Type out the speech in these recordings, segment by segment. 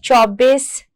24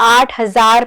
8,000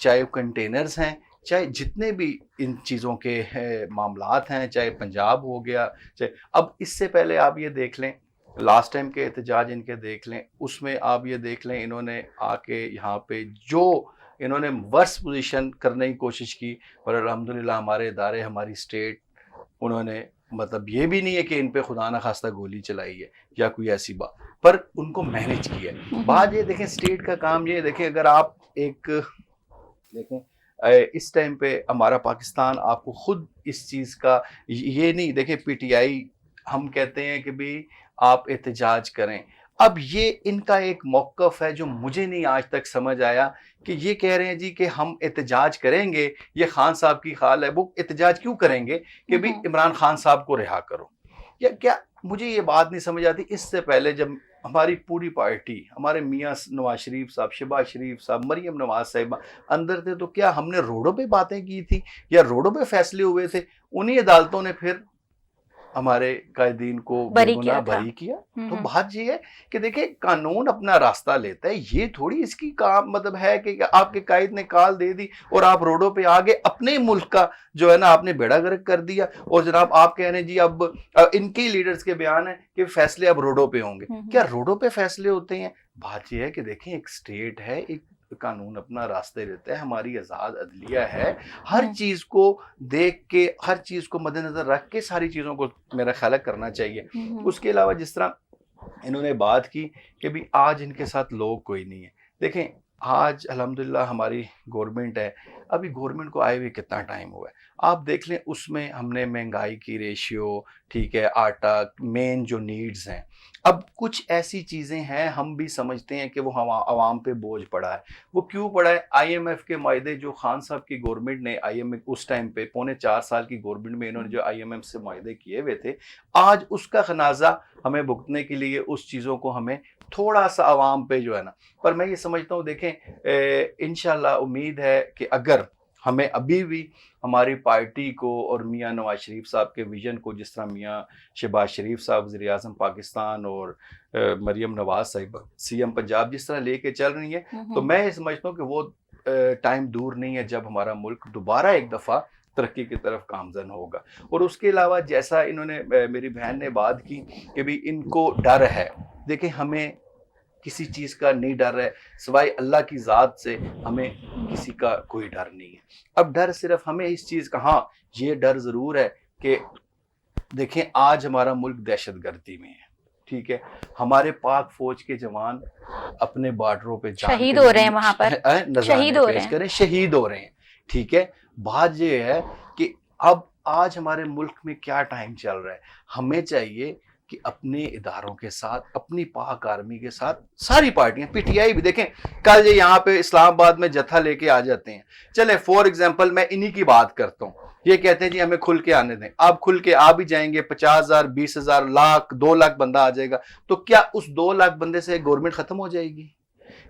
چاہے کنٹینرز ہیں، چاہے جتنے بھی ان چیزوں کے معاملات ہیں، چاہے پنجاب ہو گیا، چاہے اب اس سے پہلے آپ یہ دیکھ لیں لاسٹ ٹائم کے احتجاج ان کے دیکھ لیں، اس میں آپ یہ دیکھ لیں انہوں نے آ کے یہاں پہ جو انہوں نے ورس پوزیشن کرنے کی کوشش کی، اور الحمدللہ ہمارے ادارے، ہماری اسٹیٹ، انہوں نے مطلب یہ بھی نہیں ہے کہ ان پہ خدا نہ خواستہ گولی چلائی ہے یا کوئی ایسی بات، پر ان کو مینج کیا ہے۔ بات یہ دیکھیں اسٹیٹ کا کام یہ دیکھیں، اگر آپ ایک دیکھیں اس ٹائم پہ ہمارا پاکستان آپ کو خود اس چیز کا یہ نہیں دیکھیں، پی ٹی آئی ہم کہتے ہیں کہ بھی آپ احتجاج کریں، اب یہ ان کا ایک موقف ہے جو مجھے نہیں آج تک سمجھ آیا کہ یہ کہہ رہے ہیں جی کہ ہم احتجاج کریں گے، یہ خان صاحب کی خال ہے، وہ احتجاج کیوں کریں گے کہ بھی عمران خان صاحب کو رہا کرو، یا کیا مجھے یہ بات نہیں سمجھ آتی۔ اس سے پہلے جب ہماری پوری پارٹی، ہمارے میاں نواز شریف صاحب، شہباز شریف صاحب، مریم نواز صاحبہ اندر تھے، تو کیا ہم نے روڈوں پہ باتیں کی تھی یا روڈوں پہ فیصلے ہوئے تھے؟ انہی عدالتوں نے پھر ہمارے قائدین کو بے گناہ بری کیا۔ تو بات یہ ہے کہ دیکھیں قانون اپنا راستہ لیتا ہے، یہ تھوڑی اس کی کام مطلب ہے کہ آپ کے قائد نے کال دے دی اور آپ روڈوں پہ آگے اپنے ملک کا جو ہے نا آپ نے بیڑا گرک کر دیا، اور جناب آپ کہہ رہے ہیں جی اب ان کی لیڈرز کے بیان ہے کہ فیصلے اب روڈوں پہ ہوں گے۔ کیا روڈوں پہ فیصلے ہوتے ہیں؟ بات یہ ہے کہ دیکھیں ایک سٹیٹ ہے، ایک قانون اپنا راستے لیتا ہے، ہماری آزاد عدلیہ ہے، ہر چیز کو دیکھ کے، ہر چیز کو مد نظر رکھ کے ساری چیزوں کو میرا خیال ہے کرنا چاہیے۔ اس کے علاوہ جس طرح انہوں نے بات کی کہ بھی آج ان کے ساتھ لوگ کوئی نہیں ہے، دیکھیں آج الحمدللہ ہماری گورنمنٹ ہے، ابھی گورنمنٹ کو آئے ہوئے کتنا ٹائم ہوا ہے، آپ دیکھ لیں اس میں ہم نے مہنگائی کی ریشیو، ٹھیک ہے، آٹا، مین جو نیڈز ہیں، اب کچھ ایسی چیزیں ہیں ہم بھی سمجھتے ہیں کہ وہ عوام پہ بوجھ پڑا ہے۔ وہ کیوں پڑا ہے؟ آئی ایم ایف کے معاہدے جو خان صاحب کی گورنمنٹ نے آئی ایم ایف اس ٹائم پہ 4.25 سال کی گورنمنٹ میں انہوں نے جو آئی ایم ایف سے معاہدے کیے ہوئے تھے، آج اس کا خمیازہ ہمیں بھگتنے کے لیے اس چیزوں کو ہمیں تھوڑا سا عوام پہ جو ہے نا، پر میں یہ سمجھتا ہوں دیکھیں انشاءاللہ امید ہے کہ اگر ہمیں ابھی بھی ہماری پارٹی کو اور میاں نواز شریف صاحب کے ویژن کو، جس طرح میاں شہباز شریف صاحب وزیر اعظم پاکستان اور مریم نواز صاحبہ سی ایم پنجاب جس طرح لے کے چل رہی ہیں، تو میں یہ سمجھتا ہوں کہ وہ ٹائم دور نہیں ہے جب ہمارا ملک دوبارہ ایک دفعہ ترقی کی طرف گامزن ہوگا۔ اور اس کے علاوہ جیسا انہوں نے میری بہن نے بات کی کہ بھی ان کو ڈر ہے، دیکھیں ہمیں کسی چیز کا نہیں ڈر ہے سوائے اللہ کی ذات سے، ہمیں کسی کا کوئی ڈر نہیں ہے۔ اب ڈر صرف ہمیں اس چیز کا، ہاں یہ ڈر ضرور ہے کہ دیکھیں آج ہمارا ملک دہشت گردی میں ہے، ٹھیک ہے، ہمارے پاک فوج کے جوان اپنے بارڈروں پہ شہید ہو رہے ہیں، وہاں پر شہید ہو رہے ہیں، شہید ہو رہے ہیں، ٹھیک ہے۔ بات یہ ہے کہ اب آج ہمارے ملک میں کیا ٹائم چل رہا ہے، ہمیں چاہیے کہ اپنے اداروں کے ساتھ، اپنی پاک آرمی کے ساتھ، ساری پارٹیاں، پی ٹی آئی بھی دیکھیں کل یہ یہاں پہ اسلام آباد میں جتھا لے کے آ جاتے ہیں، چلیں فور ایگزامپل میں انہی کی بات کرتا ہوں، یہ کہتے ہیں جی ہمیں کھل کے آنے دیں، آپ کھل کے آ بھی جائیں گے، 50,000 20,000 لاکھ 2 لاکھ بندہ آ جائے گا، تو کیا اس 2 لاکھ بندے سے گورنمنٹ ختم ہو جائے گی؟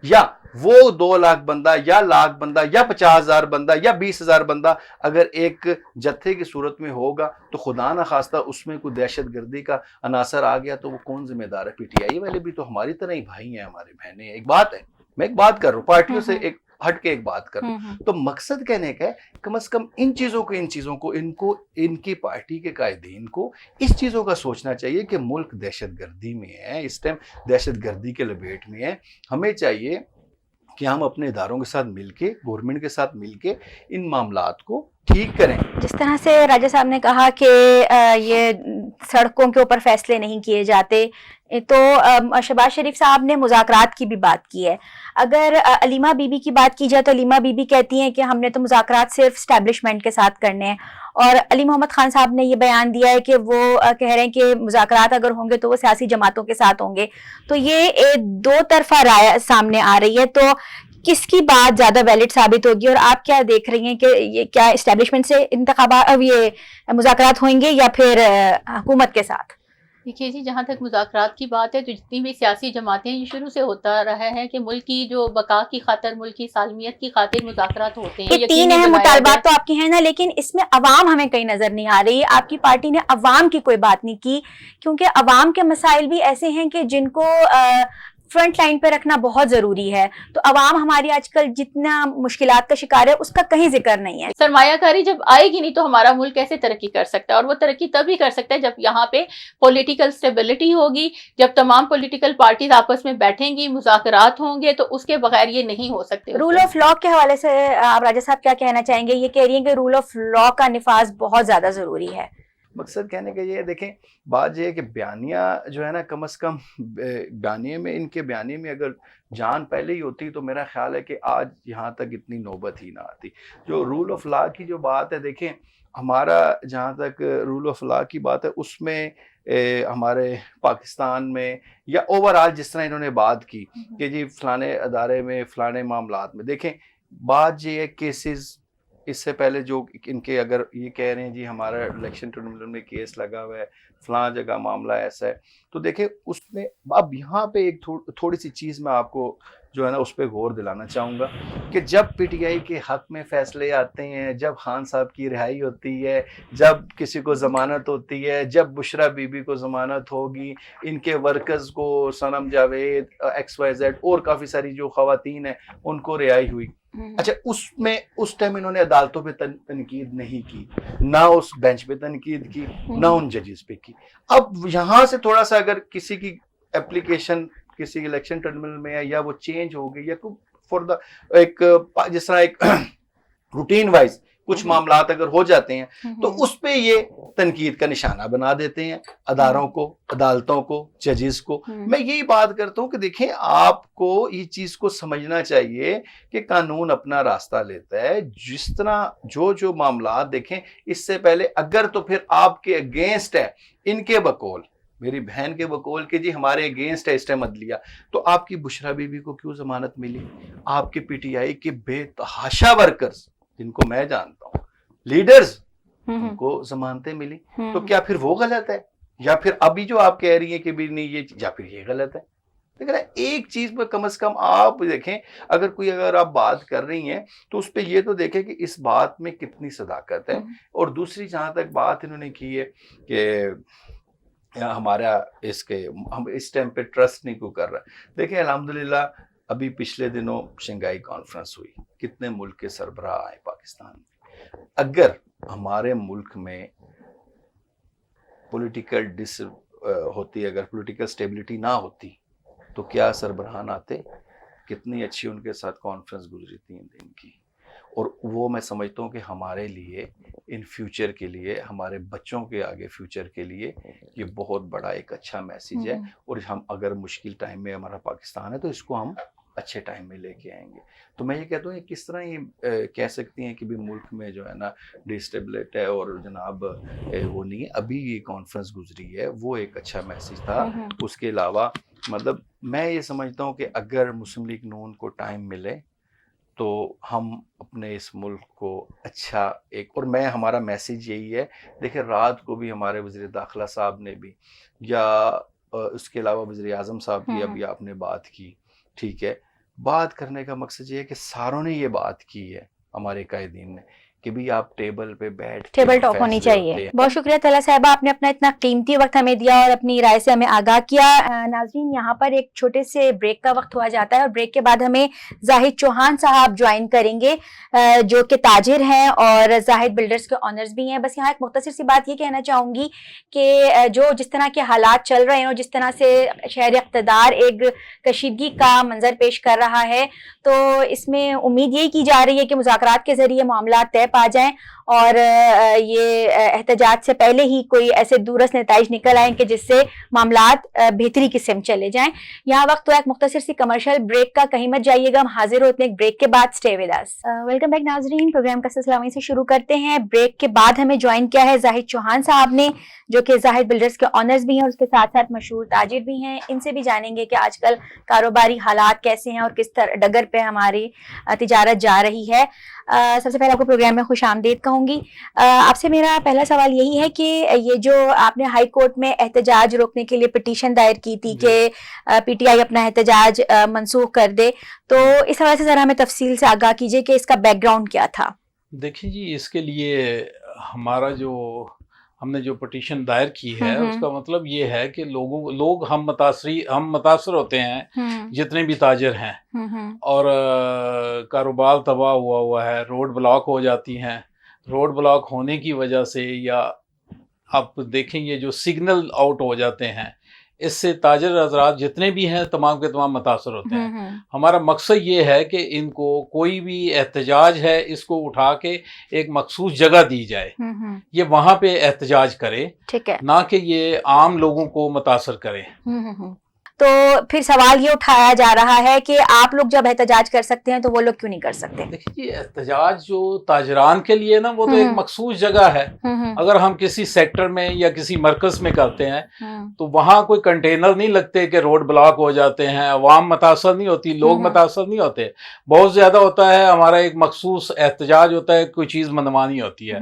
یا وہ 2 لاکھ بندہ یا لاکھ بندہ یا 50,000 بندہ یا 20,000 بندہ اگر ایک جتھے کی صورت میں ہوگا تو خدا نہ خواستہ اس میں کوئی دہشت گردی کا عناصر آ گیا تو وہ کون ذمہ دار ہے؟ پی ٹی آئی والے بھی تو ہماری طرح ہی بھائی ہیں، ہمارے بہنیں ہیں۔ ایک بات ہے، میں ایک بات کر رہا ہوں پارٹیوں سے ایک ہٹ کے ایک بات کر رہا ہوں، تو مقصد کہنے کا ہے کم از کم ان چیزوں کو ان کی پارٹی کے قائدین کو اس چیزوں کا سوچنا چاہیے کہ ملک دہشت گردی میں ہے، اس ٹائم دہشت گردی کے لپیٹ میں ہے، ہمیں چاہیے کہ ہم اپنے اداروں کے ساتھ مل کے، گورنمنٹ کے ساتھ مل کے ان معاملات کو ٹھیک کریں۔ جس طرح سے راجہ صاحب نے کہا کہ یہ سڑکوں کے اوپر فیصلے نہیں کیے جاتے، تو شہباز شریف صاحب نے مذاکرات کی بھی بات کی ہے۔ اگر علیمہ بی بی کی بات کی جائے تو علیمہ بی بی کہتی ہیں کہ ہم نے تو مذاکرات صرف اسٹیبلشمنٹ کے ساتھ کرنے ہیں، اور علی محمد خان صاحب نے یہ بیان دیا ہے کہ وہ کہہ رہے ہیں کہ مذاکرات اگر ہوں گے تو وہ سیاسی جماعتوں کے ساتھ ہوں گے، تو یہ دو طرفہ رائے سامنے آ رہی ہے، تو کس کی بات زیادہ ویلڈ ثابت ہوگی؟ اور آپ کیا دیکھ رہی ہیں کہ یہ کیا اسٹیبلشمنٹ سے انتخابات، اب یہ مذاکرات ہوئیں گے یا پھر حکومت کے ساتھ؟ دیکھیے جی، جہاں تک مذاکرات کی بات ہے تو جتنی بھی سیاسی جماعتیں یہ شروع سے ہوتا رہا ہے کہ ملک کی جو بقا کی خاطر، ملک کی سالمیت کی خاطر مذاکرات ہوتے ہیں۔ یہ 3 اہم مطالبات تو آپ کی ہیں نا، لیکن اس میں عوام ہمیں کہیں نظر نہیں آ رہی۔ آپ کی پارٹی نے عوام کی کوئی بات نہیں کی، کیونکہ عوام کے مسائل بھی ایسے ہیں کہ جن کو فرنٹ لائن پہ رکھنا بہت ضروری ہے. تو عوام ہماری آج کل جتنا مشکلات کا شکار ہے اس کا کہیں ذکر نہیں ہے. سرمایہ کاری جب آئے گی نہیں تو ہمارا ملک کیسے ترقی کر سکتا ہے؟ اور وہ ترقی تبھی کر سکتا ہے جب یہاں پہ پولیٹیکل اسٹیبلٹی ہوگی, جب تمام پولیٹیکل پارٹیز آپس میں بیٹھیں گی, مذاکرات ہوں گے, تو اس کے بغیر یہ نہیں ہو سکتے. رول آف لا کے حوالے سے آپ راجہ صاحب کیا کہنا چاہیں گے؟ یہ کہہ رہی ہیں کہ رول آف لا کا نفاذ بہت زیادہ ضروری ہے. مقصد کہنے کا یہ ہے, دیکھیں بات یہ ہے کہ بیانیہ جو ہے نا, کم از کم بیانیے میں, ان کے بیانیے میں اگر جان پہلے ہی ہوتی تو میرا خیال ہے کہ آج یہاں تک اتنی نوبت ہی نہ آتی. جو رول آف لا کی جو بات ہے, دیکھیں ہمارا جہاں تک رول آف لا کی بات ہے اس میں ہمارے پاکستان میں یا اوور آل جس طرح انہوں نے بات کی کہ جی فلانے ادارے میں فلانے معاملات میں, دیکھیں بات یہ ہے کیسز اس سے پہلے جو ان کے اگر یہ کہہ رہے ہیں جی ہمارا الیکشن ٹربیونل میں کیس لگا ہوا ہے, فلاں جگہ معاملہ ایسا ہے, تو دیکھیں اس میں اب یہاں پہ ایک تھوڑی سی چیز میں آپ کو جو ہے نا اس پہ غور دلانا چاہوں گا کہ جب پی ٹی آئی کے حق میں فیصلے آتے ہیں, جب خان صاحب کی رہائی ہوتی ہے, جب کسی کو ضمانت ہوتی ہے, جب بشرا بی بی کو ضمانت ہوگی, ان کے ورکرز کو, صنم جاوید, ایکس وائی زیڈ اور کافی ساری جو خواتین ہیں ان کو رہائی ہوئی. اچھا اس ٹائم انہوں نے عدالتوں پہ تنقید نہیں کی, نہ اس بینچ پہ تنقید کی, نہ ان ججز پہ کی. اب یہاں سے تھوڑا سا اگر کسی کی اپلیکیشن کسی الیکشن ٹربیونل میں ہے یا وہ چینج ہو گئی یا فور دا ایک جس طرح ایک روٹین وائز کچھ معاملات اگر ہو جاتے ہیں تو اس پہ یہ تنقید کا نشانہ بنا دیتے ہیں اداروں کو, عدالتوں کو, ججز کو. میں یہی بات کرتا ہوں کہ دیکھیں آپ کو یہ چیز کو سمجھنا چاہیے کہ قانون اپنا راستہ لیتا ہے. جس طرح جو معاملات دیکھیں اس سے پہلے اگر تو پھر آپ کے اگینسٹ ہے ان کے بقول, میری بہن کے بقول کہ جی ہمارے اگینسٹ ہے اس ٹائم عدلیہ, تو آپ کی بشرا بی بی کو کیوں ضمانت ملی؟ آپ کے پی ٹی آئی کے بے تحاشا ورکرز جن کو میں جانتا ہوں, لیڈرز, ان کو ضمانتیں ملی, تو کیا پھر وہ غلط ہے؟ یا پھر ابھی جو آپ کہہ رہی ہیں کہ بھی نہیں یہ, یا پھر یہ غلط ہے؟ لیکن ایک چیز پہ کم از کم آپ دیکھیں, اگر آپ بات کر رہی ہیں تو اس پہ یہ تو دیکھیں کہ اس بات میں کتنی صداقت ہے. اور دوسری جہاں تک بات انہوں نے کی ہے کہ ہمارا ہم اس ٹائم پہ ٹرسٹ نہیں کو کر رہا, دیکھیں الحمدللہ ابھی پچھلے دنوں شنگھائی کانفرنس ہوئی, کتنے ملک کے سربراہ آئے پاکستان میں. اگر ہمارے ملک میں پولیٹیکل ہوتی, اگر پولیٹیکل سٹیبلٹی نہ ہوتی تو کیا سربراہان آتے؟ کتنی اچھی ان کے ساتھ کانفرنس گزری 3 دن کی. اور وہ میں سمجھتا ہوں کہ ہمارے لیے ان فیوچر کے لیے, ہمارے بچوں کے آگے فیوچر کے لیے یہ بہت بڑا ایک اچھا میسیج ہے. اور ہم اگر مشکل ٹائم میں ہمارا پاکستان ہے تو اس کو ہم اچھے ٹائم میں لے کے آئیں گے. تو میں یہ کہتا ہوں کس طرح یہ کہہ سکتی ہیں کہ بھی ملک میں جو ہے نا ڈیسٹیبلٹ ہے اور جناب وہ نہیں ہے. ابھی یہ کانفرنس گزری ہے وہ ایک اچھا میسیج تھا. اس کے علاوہ مطلب میں یہ سمجھتا ہوں کہ اگر مسلم لیگ نون کو ٹائم ملے تو ہم اپنے اس ملک کو اچھا ایک, اور میں ہمارا میسیج یہی ہے, دیکھیں رات کو بھی ہمارے وزیر داخلہ صاحب نے بھی, یا اس کے علاوہ وزیر اعظم صاحب کی ابھی آپ نے بات کی, ٹھیک ہے, بات کرنے کا مقصد یہ ہے کہ ساروں نے یہ بات کی ہے ہمارے قائدین نے کہ بھی آپ ٹیبل پہ بیٹھ ٹیبل ٹاک ہونی چاہیے. بہت شکریہ طلعت صاحبہ, آپ نے اپنا اتنا قیمتی وقت ہمیں دیا اور اپنی رائے سے ہمیں آگاہ کیا. ناظرین یہاں پر ایک چھوٹے سے بریک کا وقت ہوا جاتا ہے اور بریک کے بعد ہمیں زاہد چوہان صاحب جوائن کریں گے جو کہ تاجر ہیں اور زاہد بلڈرز کے آنرز بھی ہیں. بس یہاں ایک مختصر سی بات یہ کہنا چاہوں گی کہ جس طرح کے حالات چل رہے ہیں اور جس طرح سے شہر اقتدار ایک کشیدگی کا منظر پیش کر رہا ہے تو اس میں امید یہی کی جا رہی ہے کہ مذاکرات کے ذریعے معاملات طے پا جائیں اور یہ احتجاج سے پہلے ہی کوئی ایسے دورس نتائج نکل آئیں کہ جس سے معاملات بہتری کی سمت چلے جائیں. یہاں وقت تو ایک مختصر سی کمرشل بریک کا, کہیں مت جائیے گا, ہم حاضر ہوتے ہیں ایک بریک کے بعد. Stay with us. Welcome back ناظرین, پروگرام کا سلسلہ وہیں سے شروع کرتے ہیں. بریک کے بعد ہمیں جوائن کیا ہے زاہد چوہان صاحب نے جو کہ زاہد بلڈرز کے آنرز بھی ہیں اور اس کے ساتھ ساتھ مشہور تاجر بھی ہیں. ان سے بھی جانیں گے کہ آج کل کاروباری حالات کیسے ہیں اور کس ڈگر پہ ہماری تجارت جا رہی ہے. سب سے پہلے آپ کو پروگرام میں خوش آمدید کہوں گی. آپ سے میرا پہلا سوال یہی ہے کہ یہ جو آپ نے ہائی کورٹ میں احتجاج روکنے کے لیے پٹیشن دائر کی تھی کہ پی ٹی آئی اپنا احتجاج منسوخ کر دے, تو اس حوالے سے ذرا ہمیں تفصیل سے آگاہ کیجیے کہ اس کا بیک گراؤنڈ کیا تھا. دیکھیں جی, اس کے لیے ہمارا جو ہم نے جو پٹیشن دائر کی ہے ہوں اس کا مطلب یہ ہے کہ لوگ ہم متاثر ہوتے ہیں ہوں جتنے بھی تاجر ہیں، ہوں اور کاروبار تباہ ہوا ہے، روڈ بلاک ہو جاتی ہیں. روڈ بلاک ہونے کی وجہ سے یا آپ دیکھیں یہ جو سگنل آؤٹ ہو جاتے ہیں، اس سے تاجر حضرات جتنے بھی ہیں تمام کے تمام متاثر ہوتے ہیں. ہوں ہمارا مقصد یہ ہے کہ ان کو کوئی بھی احتجاج ہے اس کو اٹھا کے ایک مخصوص جگہ دی جائے، ہوں یہ وہاں پہ احتجاج کرے، ٹھیک ہے. نہ کہ یہ عام لوگوں کو متاثر کرے. تو پھر سوال یہ اٹھایا جا رہا ہے کہ آپ لوگ جب احتجاج کر سکتے ہیں تو وہ لوگ کیوں نہیں کر سکتے؟ دیکھیے یہ احتجاج جو تاجران کے لیے نا وہ تو ایک مخصوص جگہ ہے. اگر ہم کسی سیکٹر میں یا کسی مرکز میں کرتے ہیں تو وہاں کوئی کنٹینر نہیں لگتے کہ روڈ بلاک ہو جاتے ہیں، عوام متاثر نہیں ہوتی، لوگ متاثر نہیں ہوتے. بہت زیادہ ہوتا ہے ہمارا ایک مخصوص احتجاج ہوتا ہے، کوئی چیز منوانی ہوتی ہے،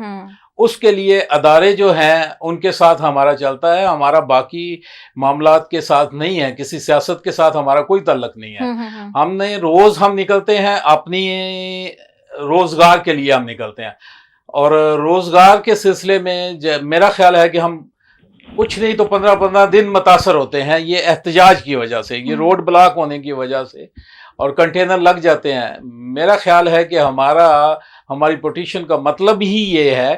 اس کے لیے ادارے جو ہیں ان کے ساتھ ہمارا چلتا ہے. ہمارا باقی معاملات کے ساتھ نہیں ہے، کسی سیاست کے ساتھ ہمارا کوئی تعلق نہیں ہے. ہم نکلتے ہیں اپنی روزگار کے لیے، ہم نکلتے ہیں، اور روزگار کے سلسلے میں میرا خیال ہے کہ ہم کچھ نہیں تو 15 دن متاثر ہوتے ہیں یہ احتجاج کی وجہ سے، یہ روڈ بلاک ہونے کی وجہ سے، اور کنٹینر لگ جاتے ہیں. میرا خیال ہے کہ ہماری پٹیشن کا مطلب ہی یہ ہے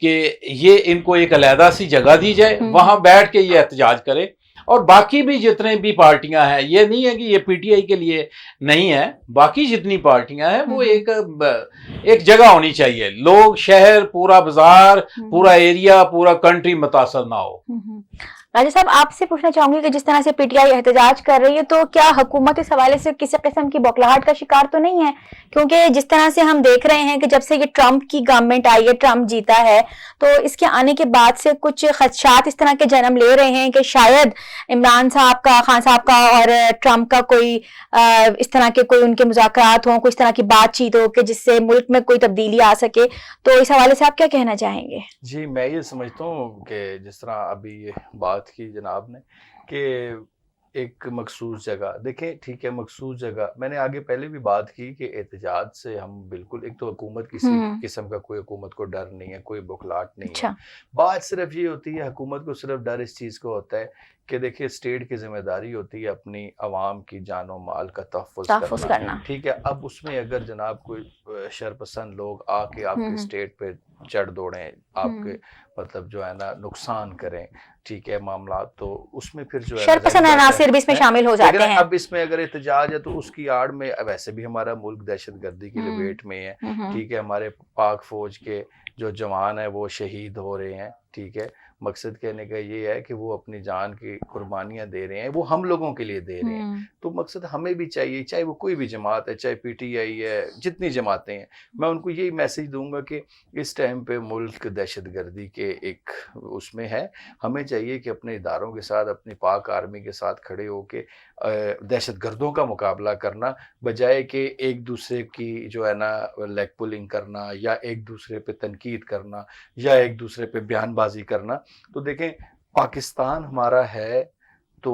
کہ یہ ان کو ایک علیحدہ سی جگہ دی جائے، وہاں بیٹھ کے یہ احتجاج کرے. اور باقی بھی جتنے بھی پارٹیاں ہیں، یہ نہیں ہے کہ یہ پی ٹی آئی کے لیے نہیں ہے، باقی جتنی پارٹیاں ہیں وہ ایک جگہ ہونی چاہیے. لوگ، شہر، پورا بازار، پورا ایریا، پورا کنٹری متاثر نہ ہو. راجہ صاحب، آپ سے پوچھنا چاہوں گی کہ جس طرح سے پی ٹی آئی احتجاج کر رہی ہے تو کیا حکومت اس حوالے سے کسی قسم کی بوکھلاہٹ کا شکار تو نہیں ہے؟ کیونکہ جس طرح سے ہم دیکھ رہے ہیں کہ جب سے یہ ٹرمپ کی گورنمنٹ آئی ہے، ٹرمپ جیتا ہے، تو اس کے آنے کے بعد سے کچھ خدشات اس طرح کے جنم لے رہے ہیں کہ شاید عمران صاحب کا، خان صاحب کا اور ٹرمپ کا کوئی اس طرح کے کوئی ان کے مذاکرات ہوں، کوئی اس طرح کی بات چیت ہو کہ جس سے ملک میں کوئی تبدیلی آ سکے. تو اس حوالے سے آپ کیا کہنا چاہیں گے؟ جی، میں یہ سمجھتا ہوں کہ جس طرح ابھی یہ بات کی جناب نے کہ ایک مخصوص جگہ، دیکھیں ٹھیک ہے مخصوص جگہ، میں نے آگے پہلے بھی بات کی کہ احتجاج سے ہم بالکل، ایک تو حکومت کسی قسم کا کوئی حکومت کو ڈر نہیں ہے، کوئی بوکھلاہٹ نہیں ہے. بات صرف یہ ہوتی ہے حکومت کو صرف ڈر اس چیز کو ہوتا ہے کہ دیکھیں اسٹیٹ کی ذمہ داری ہوتی ہے اپنی عوام کی جان و مال کا تحفظ کرنا. ٹھیک ہے، اب اس میں اگر جناب کوئی شرپسند لوگ آ کے آپ کے اسٹیٹ پہ چڑھ دوڑیں، آپ کے مطلب جو ہے نا نقصان کریں، ٹھیک ہے معاملات، تو اس میں پھر جو ہے شرپسند عناصر بھی اس میں شامل ہو جاتے ہیں. اب اس میں اگر احتجاج ہے تو اس کی آڑ میں ویسے بھی ہمارا ملک دہشت گردی کی لپیٹ میں ہے. ٹھیک ہے، ہمارے پاک فوج کے جو جوان ہیں وہ شہید ہو رہے ہیں. ٹھیک ہے، مقصد کہنے کا یہ ہے کہ وہ اپنی جان کی قربانیاں دے رہے ہیں، وہ ہم لوگوں کے لیے دے رہے ہیں. تو مقصد ہمیں بھی چاہیے، چاہے وہ کوئی بھی جماعت ہے، چاہے پی ٹی آئی ہے، جتنی جماعتیں ہیں، میں ان کو یہی میسج دوں گا کہ اس ٹائم پہ ملک دہشت گردی کے ایک اس میں ہے. ہمیں چاہیے کہ اپنے اداروں کے ساتھ، اپنی پاک آرمی کے ساتھ کھڑے ہو کے دہشت گردوں کا مقابلہ کرنا، بجائے کہ ایک دوسرے کی جو ہے نا لیگ پولنگ کرنا، یا ایک دوسرے پہ تنقید کرنا، یا ایک دوسرے پہ بیان بازی کرنا. تو دیکھیں پاکستان ہمارا ہے تو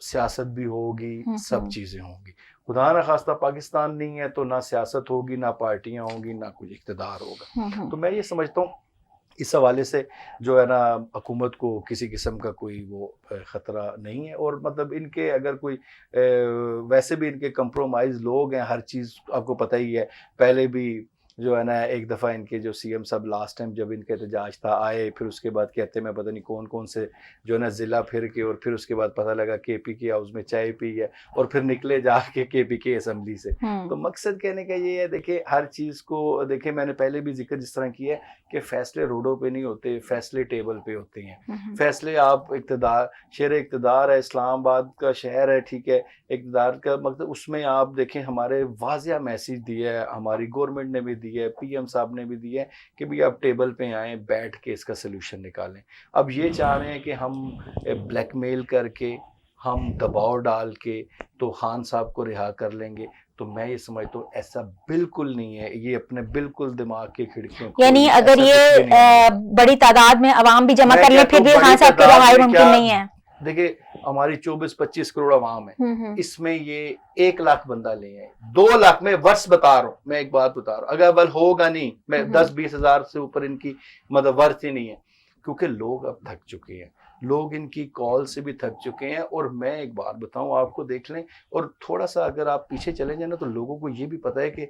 سیاست بھی ہوگی، سب چیزیں ہوں گی. خدا نہ خواستہ پاکستان نہیں ہے تو نہ سیاست ہوگی، نہ پارٹیاں ہوں گی، نہ کچھ اقتدار ہوگا. تو میں یہ سمجھتا ہوں اس حوالے سے جو ہے نا حکومت کو کسی قسم کا کوئی وہ خطرہ نہیں ہے. اور مطلب ان کے اگر کوئی ویسے بھی ان کے کمپرومائز لوگ ہیں، ہر چیز آپ کو پتہ ہی ہے. پہلے بھی جو ہے نا ایک دفعہ ان کے جو سی ایم صاحب لاسٹ ٹائم جب ان کا احتجاج تھا آئے، پھر اس کے بعد کہتے میں پتہ نہیں کون کون سے جو ہے نا ضلع پھر کے، اور پھر اس کے بعد پتہ لگا کے پی کے ہاؤس میں چائے پی ہے، اور پھر نکلے جا کے پی کے اسمبلی سے. تو مقصد کہنے کا یہ ہے، دیکھیں ہر چیز کو دیکھیں، میں نے پہلے بھی ذکر جس طرح کیا ہے کہ فیصلے روڈوں پہ نہیں ہوتے، فیصلے ٹیبل پہ ہوتے ہیں. فیصلے آپ اقتدار، شہر اقتدار ہے، اسلام آباد کا شہر ہے، ٹھیک ہے، اقتدار کا مطلب اس میں آپ دیکھیں ہمارے واضح میسیج دیا ہے، ہماری گورنمنٹ نے بھی دی ہے، پی ایم صاحب نے بھی دی ہے کہ بھی آپ ٹیبل پہ آئیں، بیٹھ کے اس کا سلوشن نکالیں. اب یہ چاہ رہے ہیں کہ ہم بلیک میل کر کے، ہم دباؤ ڈال کے تو خان صاحب کو رہا کر لیں گے. تو میں یہ سمجھتا ہوں ایسا بالکل نہیں ہے. یہ اپنے بالکل دماغ کی کھڑکیوں، یعنی اگر یہ بڑی تعداد میں عوام بھی جمع کر لیں پھر بھی خان صاحب کی رہائی ممکن نہیں ہے. دیکھیں ہماری 24-25 کروڑ عوام ہے، اس میں یہ 1 لاکھ بندہ لے آئے، 2 لاکھ میں ورث بتا رہا ہوں، میں ایک بات بتا رہا ہوں، اگر بل ہوگا نہیں، میں 10-20 ہزار سے اوپر ان کی مطلب ورث ہی نہیں ہے. کیونکہ لوگ اب تھک چکے ہیں, لوگ ان کی کال سے بھی تھک چکے ہیں. اور میں ایک بات بتاؤں آپ کو, دیکھ لیں اور تھوڑا سا اگر آپ پیچھے چلے جائیں نا تو لوگوں کو یہ بھی پتہ ہے کہ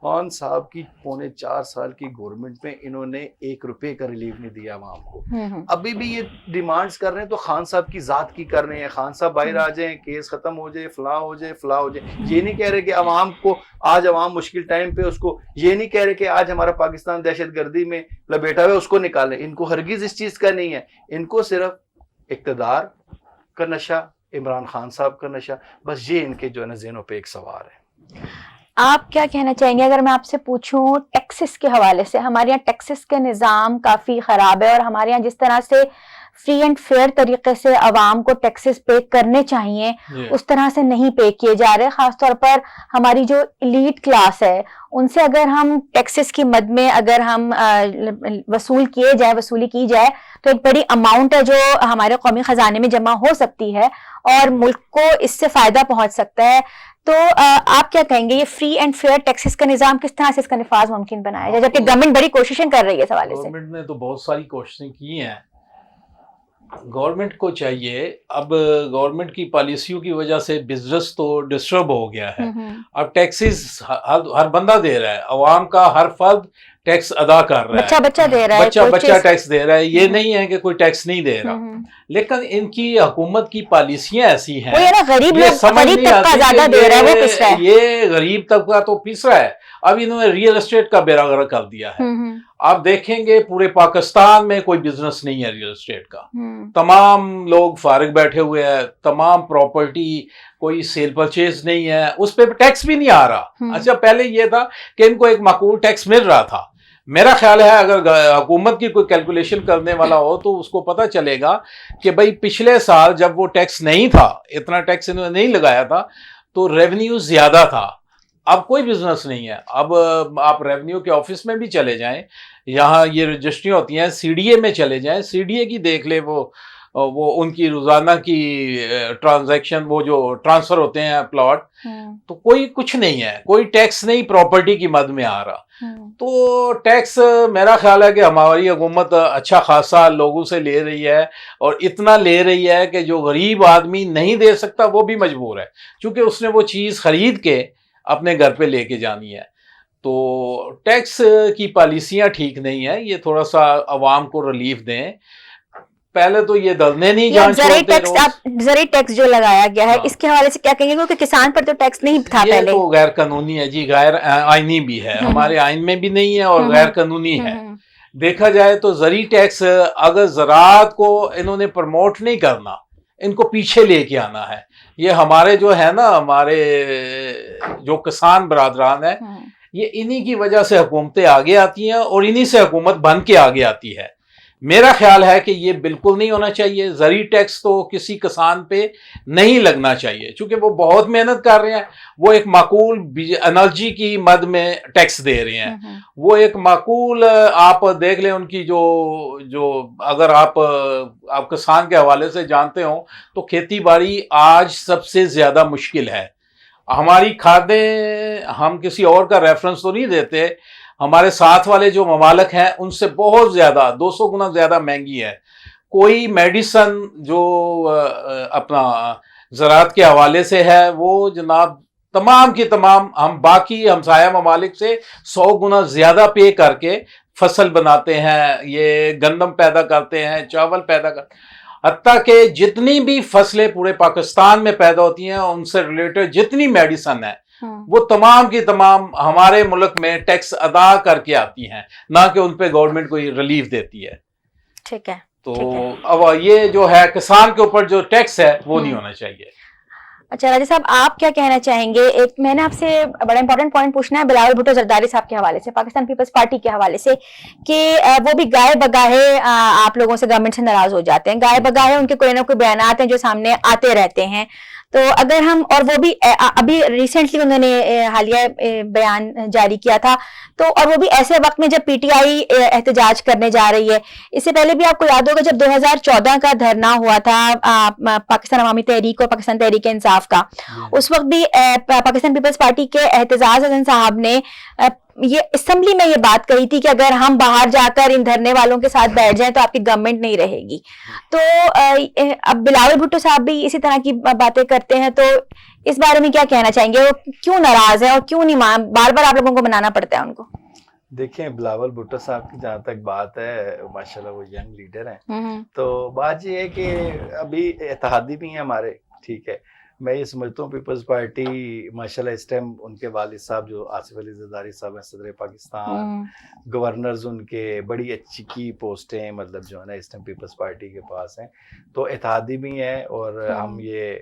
خان صاحب کی 4.25 سال کی گورنمنٹ میں انہوں نے 1 روپے کا ریلیف نہیں دیا عوام کو. ابھی بھی یہ ڈیمانڈز کر رہے ہیں تو خان صاحب کی ذات کی کر رہے ہیں, خان صاحب باہر آ جائیں, کیس ختم ہو جائے, فلاں ہو جائے, فلاں ہو جائے. یہ نہیں کہہ رہے کہ عوام کو آج عوام مشکل ٹائم پہ اس کو, یہ نہیں کہہ رہے کہ آج ہمارا پاکستان دہشت گردی میں لپیٹا ہوا ہے اس کو نکالیں. ان کو ہرگز اس چیز کا نہیں ہے, ان کو صرف اقتدار کا نشہ, عمران خان صاحب کا نشہ, بس یہ ان کے جو ہے نا ذہنوں پہ ایک سوار ہے. آپ کیا کہنا چاہیں گے اگر میں آپ سے پوچھوں ٹیکسز کے حوالے سے؟ ہمارے یہاں ٹیکسز کا نظام کافی خراب ہے اور ہمارے یہاں جس طرح سے فری اینڈ فیئر طریقے سے عوام کو ٹیکسز پے کرنے چاہیے اس طرح سے نہیں پے کیے جا رہے. خاص طور پر ہماری جو ایلیٹ کلاس ہے ان سے اگر ہم ٹیکسز کی مد میں اگر ہم وصولی کی جائے تو ایک بڑی اماؤنٹ ہے جو ہمارے قومی خزانے میں جمع ہو سکتی ہے اور ملک کو اس سے فائدہ پہنچ سکتا ہے. تو آپ کیا کہیں گے یہ فری اینڈ فیئر ٹیکسز کا نظام کس طرح سے اس کا نفاذ ممکن بنایا جائے, جبکہ گورنمنٹ بڑی کوششیں کر رہی ہے اس حوالے سے؟ گورنمنٹ نے تو بہت ساری کوششیں کی ہیں. گورنمنٹ کو چاہیے, اب گورنمنٹ کی پالیسیوں کی وجہ سے بزنس تو ڈسٹرب ہو گیا ہے. اب ٹیکسز ہر بندہ دے رہا ہے, عوام کا ہر فرد ٹیکس ادا کر رہا ہے, بچہ دے رہا ہے, بچہ ٹیکس دے رہا ہے. یہ نہیں ہے کہ کوئی ٹیکس نہیں دے رہا, لیکن ان کی حکومت کی پالیسیاں ایسی ہیں یہ غریب طبقہ تو پس رہا ہے. اب انہوں نے ریئل اسٹیٹ کا بیڑا غرق کر دیا ہے. آپ دیکھیں گے پورے پاکستان میں کوئی بزنس نہیں ہے ریئل اسٹیٹ کا, تمام لوگ فارغ بیٹھے ہوئے ہیں, تمام پراپرٹی کوئی سیل پرچیز نہیں ہے, اس پہ ٹیکس بھی نہیں آ رہا. اچھا پہلے یہ تھا کہ ان کو ایک معقول ٹیکس مل رہا تھا. میرا خیال ہے اگر حکومت کی کوئی کیلکولیشن کرنے والا ہو تو اس کو پتہ چلے گا کہ بھئی پچھلے سال جب وہ ٹیکس نہیں تھا, اتنا ٹیکس انہوں نے نہیں لگایا تھا, تو ریونیو زیادہ تھا. اب کوئی بزنس نہیں ہے. اب آپ ریونیو کے آفس میں بھی چلے جائیں, یہاں یہ رجسٹری ہوتی ہیں, سی ڈی اے میں چلے جائیں, سی ڈی اے کی دیکھ لے وہ ان کی روزانہ کی ٹرانزیکشن, وہ جو ٹرانسفر ہوتے ہیں پلاٹ, تو کوئی کچھ نہیں ہے, کوئی ٹیکس نہیں پراپرٹی کی مد میں آ رہا. تو ٹیکس میرا خیال ہے کہ ہماری حکومت اچھا خاصا لوگوں سے لے رہی ہے, اور اتنا لے رہی ہے کہ جو غریب آدمی نہیں دے سکتا وہ بھی مجبور ہے, چونکہ اس نے وہ چیز خرید کے اپنے گھر پہ لے کے جانی ہے. تو ٹیکس کی پالیسیاں ٹھیک نہیں ہیں, یہ تھوڑا سا عوام کو ریلیف دیں. پہلے تو یہ دلنے نہیں جان چھوڑتے. زرعی ٹیکس جو لگایا گیا ہے اس کے حوالے سے کیا کہیں گے, کیونکہ کسان پر تو ٹیکس نہیں تھا پہلے. یہ تو غیر قانونی ہے جی, غیر آئینی بھی ہے, ہمارے آئین میں بھی نہیں ہے اور غیر قانونی ہے. دیکھا جائے تو زرعی ٹیکس اگر زراعت کو انہوں نے پروموٹ نہیں کرنا, ان کو پیچھے لے کے آنا ہے. یہ ہمارے جو ہے نا, ہمارے جو کسان برادران ہیں, یہ انہی کی وجہ سے حکومتیں آگے آتی ہیں اور انہی سے حکومت بن کے آگے آتی ہے. میرا خیال ہے کہ یہ بالکل نہیں ہونا چاہیے. زرعی ٹیکس تو کسی کسان پہ نہیں لگنا چاہیے, چونکہ وہ بہت محنت کر رہے ہیں. وہ ایک معقول انرجی کی مد میں ٹیکس دے رہے ہیں, وہ ایک معقول, آپ دیکھ لیں ان کی جو اگر آپ کسان کے حوالے سے جانتے ہوں تو کھیتی باڑی آج سب سے زیادہ مشکل ہے. ہماری کھادیں, ہم کسی اور کا ریفرنس تو نہیں دیتے, ہمارے ساتھ والے جو ممالک ہیں ان سے بہت زیادہ 200 گنا زیادہ مہنگی ہے. کوئی میڈیسن جو اپنا زراعت کے حوالے سے ہے وہ جناب تمام کی تمام ہم باقی ہمسایہ ممالک سے 100 گنا زیادہ پے کر کے فصل بناتے ہیں, یہ گندم پیدا کرتے ہیں, چاول پیدا کرتے ہیں. حتیٰ کہ جتنی بھی فصلیں پورے پاکستان میں پیدا ہوتی ہیں ان سے ریلیٹڈ جتنی میڈیسن ہے وہ تمام کی تمام ہمارے ملک میں ٹیکس ادا کر کے آتی ہیں, نہ کہ ان پہ گورنمنٹ کوئی ریلیف دیتی ہے. ٹھیک ہے. تو اب یہ جو ہے کسان کے اوپر جو ٹیکس ہے وہ نہیں ہونا چاہیے. اچھا راجہ صاحب, آپ کیا کہنا چاہیں گے؟ ایک میں نے آپ سے بڑا امپورٹنٹ پوائنٹ پوچھنا ہے بلاول بھٹو زرداری صاحب کے حوالے سے, پاکستان پیپلز پارٹی کے حوالے سے, کہ وہ بھی گائے بگاہے آپ لوگوں سے گورنمنٹ سے ناراض ہو جاتے ہیں. گائے بگاہے ان کے کوئی نہ کوئی بیانات ہیں جو سامنے آتے رہتے ہیں. تو اگر ہم, اور وہ بھی ابھی ریسنٹلی انہوں نے حالیہ بیان جاری کیا تھا, تو اور وہ بھی ایسے وقت میں جب پی ٹی آئی احتجاج کرنے جا رہی ہے. اس سے پہلے بھی آپ کو یاد ہوگا جب 2014 کا دھرنا ہوا تھا پاکستان عوامی تحریک اور پاکستان تحریک انصاف کا, اس وقت بھی پاکستان پیپلز پارٹی کے اعتزاز حسن صاحب نے یہ اسمبلی میں یہ بات کہی تھی کہ اگر ہم باہر جا کر ان دھرنے والوں کے ساتھ بیٹھ جائیں تو آپ کی گورنمنٹ نہیں رہے گی. تو اب بلاول بھٹو صاحب بھی اسی طرح کی باتیں کرتے ہیں, تو اس بارے میں کیا کہنا چاہیں گے؟ وہ کیوں ناراض ہیں اور کیوں نہیں بار بار آپ لوگوں کو منانا پڑتا ہے ان کو؟ دیکھیں بلاول بھٹو صاحب کی جہاں تک بات ہے, ماشاءاللہ وہ ینگ لیڈر ہیں, تو بات یہ ہے کہ ابھی اتحادی بھی ہیں ہمارے, ٹھیک ہے. میں یہ سمجھتا ہوں پیپلز پارٹی ماشاءاللہ اس ٹائم ان کے والد صاحب جو آصف علی زرداری صاحب ہیں صدر پاکستان, گورنرز ان کے بڑی اچھی کی پوسٹیں ہیں, مطلب جو ہے نا اس ٹائم پیپلز پارٹی کے پاس ہیں, تو اتحادی بھی ہیں, اور ہم یہ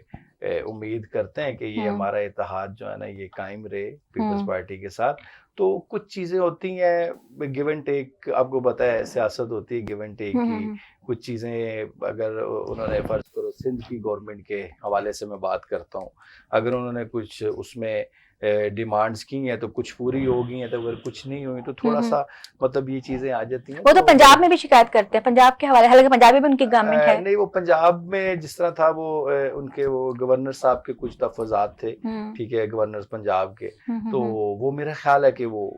امید کرتے ہیں کہ یہ ہمارا اتحاد جو ہے نا یہ قائم رہے پیپلز پارٹی کے ساتھ. تو کچھ چیزیں ہوتی ہیں گیو اینڈ ٹیک, آپ کو پتہ ہے سیاست ہوتی ہے گیو اینڈ ٹیک کی. کچھ چیزیں اگر انہوں نے فرض کرو سندھ کی گورنمنٹ کے حوالے سے میں بات کرتا ہوں, اگر انہوں نے کچھ اس میں ڈیمانڈز کی ہیں تو کچھ پوری ہو گئی ہیں, تو اگر کچھ نہیں ہوئی تو تھوڑا سا مطلب یہ چیزیں آ جاتی ہیں. وہ تو پنجاب میں بھی شکایت کرتے ہیں پنجاب کے حوالے, حالانکہ پنجاب میں بھی ان کی گورنمنٹ ہے. نہیں, وہ پنجاب میں جس طرح تھا وہ ان کے وہ گورنر صاحب کے کچھ تفویضات تھے, ٹھیک ہے, گورنر پنجاب کے, تو وہ میرا خیال ہے کہ وہ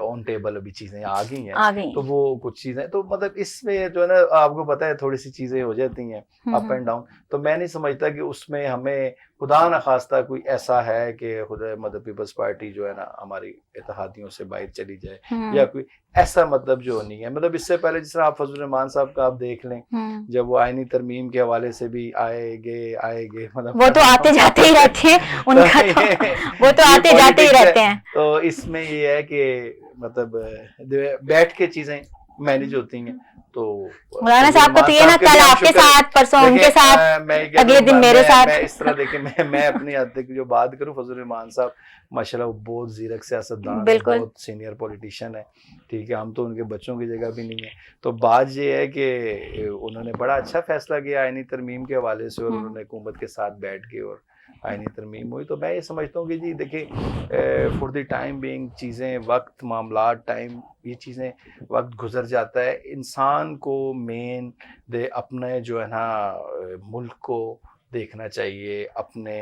آن ٹیبل ابھی چیزیں آ گئی ہیں, تو وہ کچھ چیزیں تو مطلب اس میں جو ہے نا آپ کو پتہ ہے تھوڑی سی چیزیں ہو جاتی ہیں اپ اینڈ ڈاؤن. تو میں نہیں سمجھتا کہ اس میں ہمیں خدا نخواستہ کوئی ایسا ہے کہ خدا مطلب پیپلز پارٹی جو ہے نا ہماری اتحادیوں سے باہر چلی جائے, یا کوئی ایسا مطلب جو نہیں ہے. مطلب اس سے پہلے جس طرح آپ فضل الرحمان صاحب کا آپ دیکھ لیں, جب وہ آئینی ترمیم کے حوالے سے بھی آئے گئے مطلب وہ تو آتے جاتے ہی رہتے ہیں, ان کا وہ تو آتے جاتے ہی رہتے ہیں. تو اس میں یہ ہے کہ مطلب بیٹھ کے چیزیں مینیج ہوتی ہیں. تو مولانا صاحب کو تو یہ نا کل آپ کے ساتھ, پرسوں ان کے ساتھ, اگلے دن میرے ساتھ. میں اس طرح دیکھیں میں اپنی حد تک جو بات کروں, فضل الرحمان صاحب ماشاءاللہ وہ بہت زیرک سیاستدان, بہت سینئر پولیٹیشین ہے, ٹھیک ہے, ہم تو ان کے بچوں کی جگہ بھی نہیں ہیں. تو بات یہ ہے کہ انہوں نے بڑا اچھا فیصلہ کیا آئینی ترمیم کے حوالے سے, اور انہوں نے حکومت کے ساتھ بیٹھ کے اور آئینی ترمیم ہوئی. تو میں یہ سمجھتا ہوں کہ جی دیکھیں فور دی ٹائم بینگ چیزیں وقت معاملات ٹائم یہ چیزیں وقت گزر جاتا ہے. انسان کو مین اپنے جو ہے نا ملک کو دیکھنا چاہیے, اپنے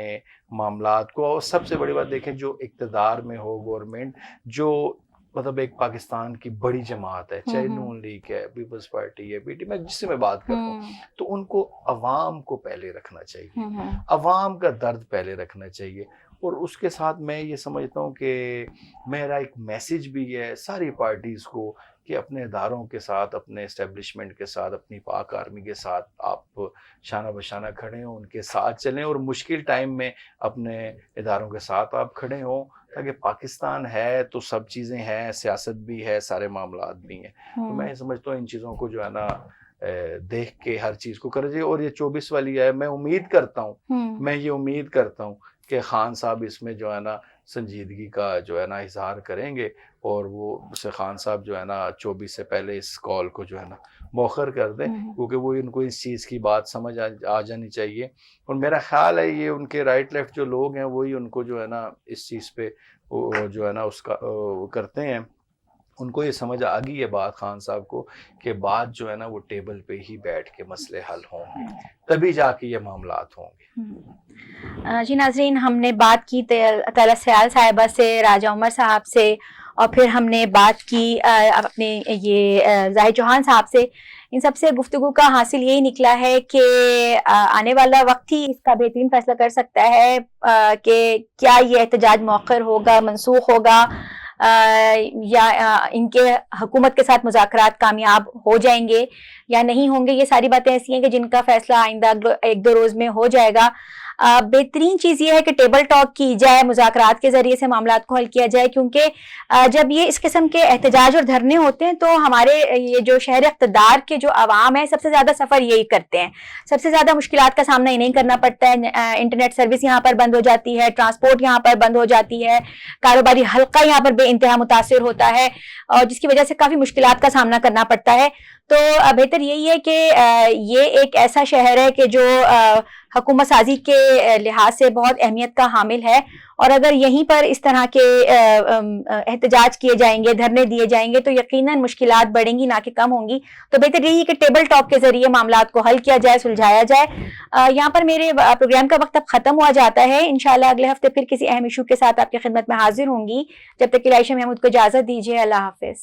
معاملات کو, اور سب سے بڑی بات دیکھیں جو اقتدار میں ہو گورنمنٹ, جو مطلب ایک پاکستان کی بڑی جماعت ہے, چاہے نون لیگ ہے, پیپلز پارٹی ہے, پی ٹی, میں جس سے میں بات کرتا ہوں, تو ان کو عوام کو پہلے رکھنا چاہیے, عوام کا درد پہلے رکھنا چاہیے. اور اس کے ساتھ میں یہ سمجھتا ہوں کہ میرا ایک میسیج بھی ہے ساری پارٹیز کو کہ اپنے اداروں کے ساتھ, اپنے اسٹیبلشمنٹ کے ساتھ, اپنی پاک آرمی کے ساتھ آپ شانہ بشانہ کھڑے ہوں, ان کے ساتھ چلیں, اور مشکل ٹائم میں اپنے اداروں کے ساتھ آپ کھڑے ہوں, تاکہ پاکستان ہے تو سب چیزیں ہیں, سیاست بھی ہے, سارے معاملات بھی ہیں. تو میں سمجھتا ہوں ان چیزوں کو جو ہے نا دیکھ کے ہر چیز کو کر جائے. اور یہ 24 والی ہے, میں امید کرتا ہوں کہ خان صاحب اس میں جو ہے نا سنجیدگی کا جو ہے نا اظہار کریں گے, اور وہ خان صاحب جو ہے نا 24 سے پہلے اس کال کو جو ہے نا مؤخر کر دیں, کیونکہ وہ ان کو اس چیز کی بات سمجھ آ جانی چاہیے. اور میرا خیال ہے یہ ان کے رائٹ لیفٹ جو لوگ ہیں وہی ان کو جو ہے نا اس چیز پہ جو ہے نا اس کا کرتے ہیں. ان کو یہ سمجھ آ گئی ہے بات خان صاحب کو کہ بات جو ہے نا وہ ٹیبل پہ ہی بیٹھ کے مسئلے حل ہوں گے, تبھی جا کے یہ معاملات ہوں گے. جی ناظرین, ہم نے بات کی طلعت سیال صاحبہ سے, راجہ عمر صاحب سے, اور پھر ہم نے بات کی اپنے یہ زاہد چوہان صاحب سے. ان سب سے گفتگو کا حاصل یہی نکلا ہے کہ آنے والا وقت ہی اس کا بہترین فیصلہ کر سکتا ہے کہ کیا یہ احتجاج مؤخر ہوگا, منسوخ ہوگا, یا ان کے حکومت کے ساتھ مذاکرات کامیاب ہو جائیں گے یا نہیں ہوں گے. یہ ساری باتیں ایسی ہیں کہ جن کا فیصلہ آئندہ 1-2 روز میں ہو جائے گا. بہترین چیز یہ ہے کہ ٹیبل ٹاک کی جائے, مذاکرات کے ذریعے سے معاملات کو حل کیا جائے, کیونکہ جب یہ اس قسم کے احتجاج اور دھرنے ہوتے ہیں تو ہمارے یہ جو شہر اقتدار کے جو عوام ہیں سب سے زیادہ سفر یہی کرتے ہیں, سب سے زیادہ مشکلات کا سامنا ہی نہیں کرنا پڑتا ہے. انٹرنیٹ سروس یہاں پر بند ہو جاتی ہے, ٹرانسپورٹ یہاں پر بند ہو جاتی ہے, کاروباری حلقہ یہاں پر بے انتہا متاثر ہوتا ہے, اور جس کی وجہ سے کافی مشکلات کا سامنا کرنا پڑتا ہے. تو بہتر یہی ہے کہ یہ ایک ایسا شہر ہے کہ جو حکومت سازی کے لحاظ سے بہت اہمیت کا حامل ہے، اور اگر یہیں پر اس طرح کے احتجاج کیے جائیں گے، دھرنے دیے جائیں گے، تو یقیناً مشکلات بڑھیں گی نہ کہ کم ہوں گی. تو بہتر یہی ہے کہ ٹیبل ٹاک کے ذریعے معاملات کو حل کیا جائے، سلجھایا جائے. یہاں پر میرے پروگرام کا وقت اب ختم ہوا جاتا ہے. انشاءاللہ اگلے ہفتے پھر کسی اہم ایشو کے ساتھ آپ کی خدمت میں حاضر ہوں گی. جب تک کے لیے عائشہ محمود کو اجازت دیجیے. اللہ حافظ.